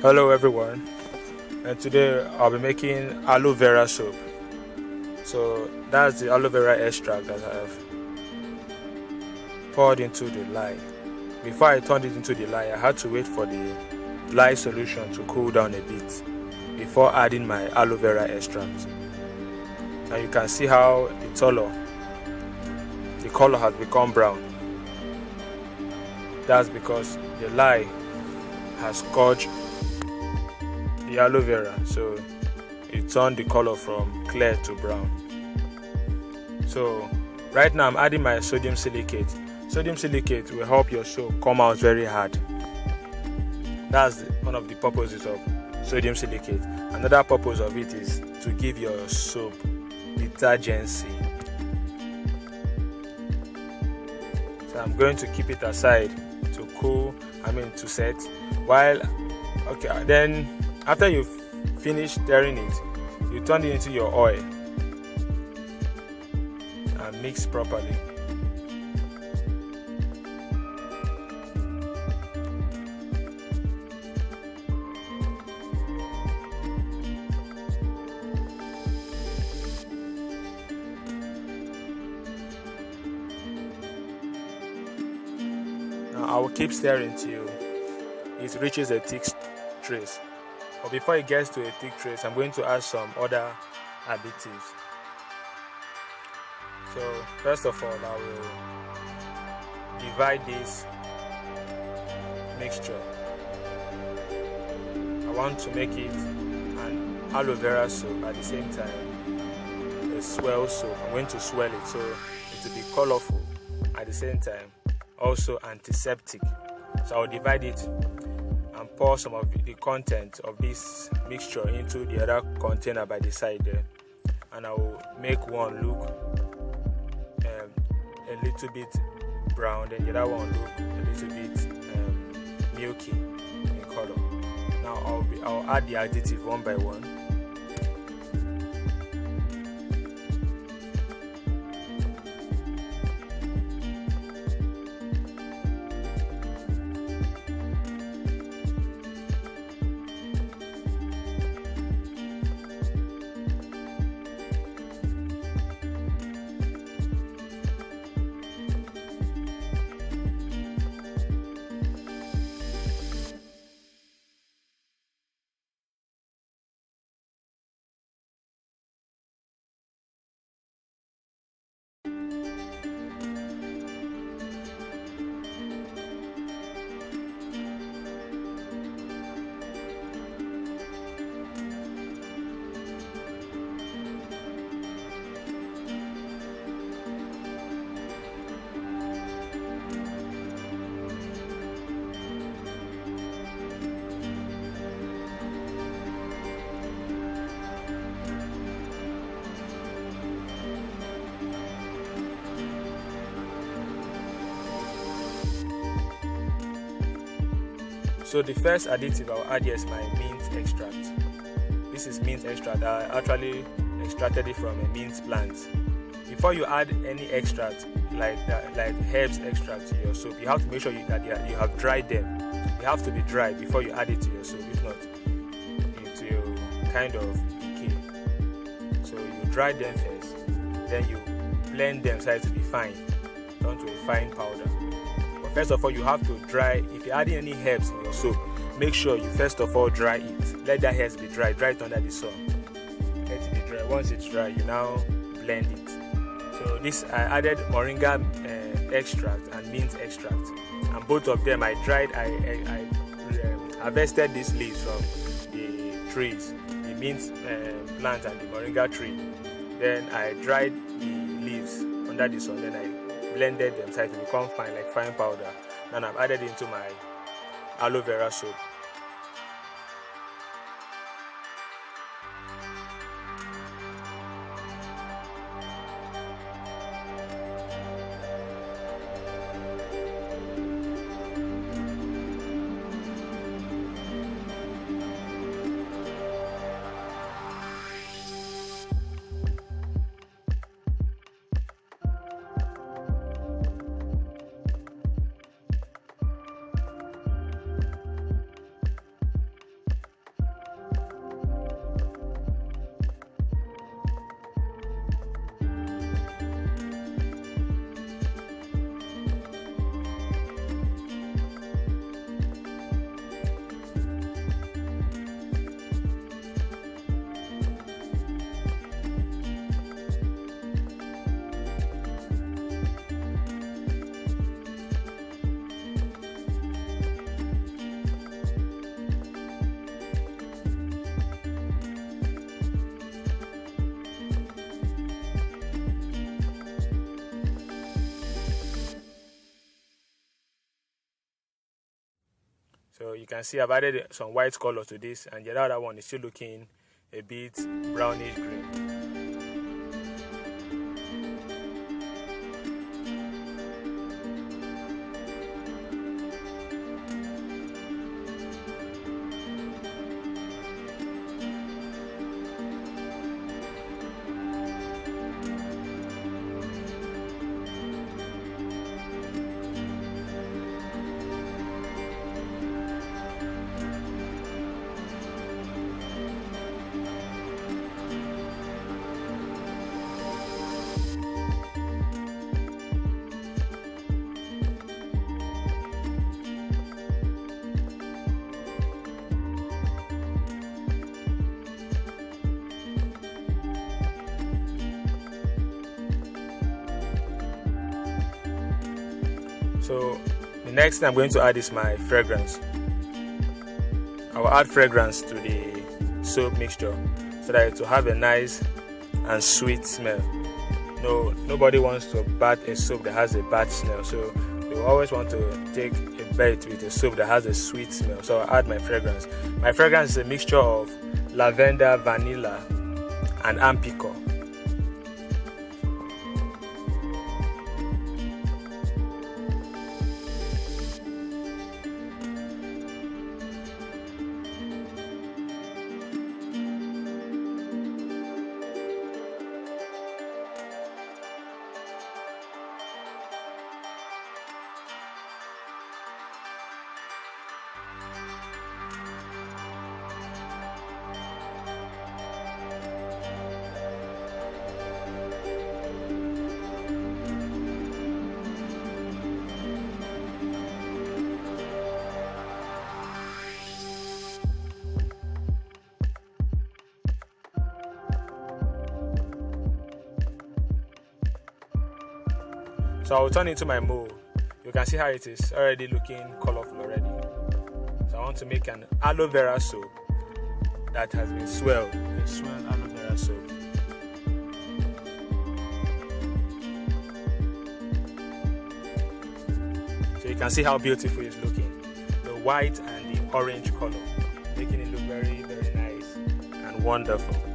Hello everyone, and today I'll be making aloe vera soap. So that's the aloe vera extract that I have poured into the lye. Before I turned it into the lye, I had to wait for the lye solution to cool down a bit before adding my aloe vera extract. And you can see how the color has become brown. That's because the lye has scorched the aloe vera, so it turned the color from clear to brown. So right now I'm adding my sodium silicate. Sodium silicate will help your soap come out very hard. That's one of the purposes of sodium silicate. Another purpose of it is to give your soap detergency. So I'm going to keep it aside to to set. Then after you've finished stirring it, you turn it into your oil and mix properly. Now I will keep stirring till it reaches a thick trace. But before it gets to a thick trace, I'm going to add some other additives. So first of all, I will divide this mixture. I want to make it an aloe vera soap at the same time a swirl soap. I'm going to swirl it so it will be colorful at the same time, also antiseptic. So I'll divide it and pour some of the content of this mixture into the other container by the side there, and I will make one look a little bit brown, then the other one look a little bit milky in color. Now I'll add the additive one by one. So the first additive I'll add here is my mint extract. This is mint extract. I actually extracted it from a mint plant. Before you add any extract like herbs extract to your soap, you have to make sure that you have dried them. They have to be dry before you add it to your soap. If not, it will kind of decay. So you dry them first, then you blend them so it to be fine, down to a fine powder. First of all, you have to dry. If you're adding any herbs in your soap, make sure you first of all dry it. Let that herbs be dry. Dry it under the sun. Let it be dry. Once it's dry, you now blend it. So this I added moringa extract and mint extract, and both of them I dried. I harvested these leaves from the trees, the mint plant and the moringa tree. Then I dried the leaves under the sun. Then I blended them so it will become fine, like fine powder. Then I've added into my aloe vera soap. you can see I've added some white color to this, and the other one is still looking a bit brownish green. So the next thing I'm going to add is my fragrance. I will add fragrance to the soap mixture so that it will have a nice and sweet smell. No, nobody wants to bath a soap that has a bad smell, so you always want to take a bath with a soap that has a sweet smell. So I'll add my fragrance. My fragrance is a mixture of lavender, vanilla, and ampicot. So I'll turn into my mold. You can see how it is already looking colorful already. So I want to make an aloe vera soap that has been swirled. A swirled aloe vera soap. So you can see how beautiful it's looking. The white and the orange color, making it look very, very nice and wonderful.